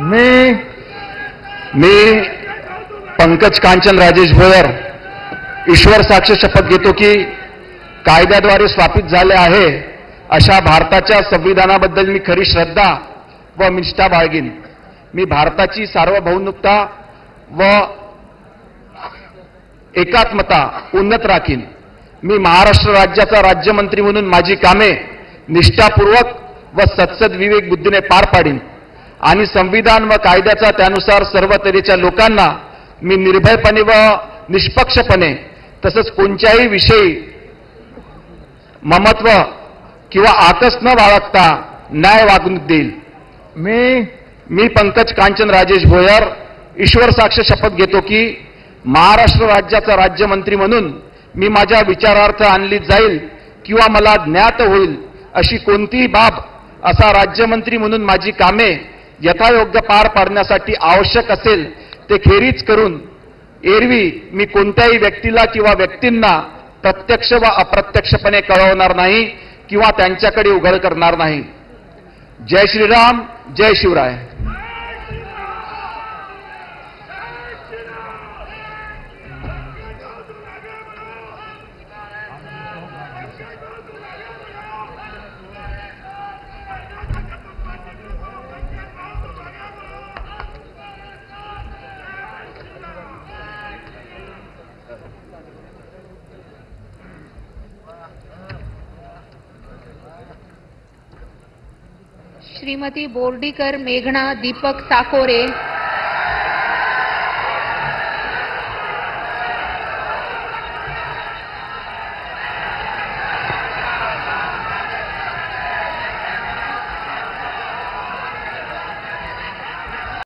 मी पंकज कांचन राजेश भोयर ईश्वर साक्ष शपथ घेतो की कायद्याद्वारे स्थापित झाले आहे अशा भारताच्या संविधानाबद्दल मी खरी श्रद्धा व निष्ठा बाळगीन. मी भारताची सार्वभौमता व एकात्मता उन्नत राखीन. मी महाराष्ट्र राज्याचा राज्यमंत्री म्हणून माझी कामे निष्ठापूर्वक व सत्सद विवेक बुद्धीने पार पाडीन आणि संविधान व कायद्याचा त्यानुसार सर्व तऱ्हेच्या लोकांना मी निर्भयपणे व निष्पक्षपणे तसंच कोणत्याही विषयी ममत्व किंवा आकस न बाळगता न्याय वागणूक देईल. मी पंकज कांचन राजेश भोयर ईश्वर साक्ष शपथ घेतो की महाराष्ट्र राज्याचा राज्यमंत्री म्हणून मी माझ्या विचारार्थ आणली जाईल किंवा मला ज्ञात होईल अशी कोणतीही बाब असा राज्यमंत्री म्हणून माझी कामे यथायोग्य पार पाडण्यासाठी आवश्यक असेल ते खेरीज करून एरवी मी कोणत्याही व्यक्तीला किंवा व्यक्तींना प्रत्यक्ष व अप्रत्यक्षपणे कळवणार नाही किंवा त्यांच्याकडे उघड करणार नाही. जय श्रीराम, जय शिवराय. श्रीमती बोर्डीकर मेघना दीपक साकोरे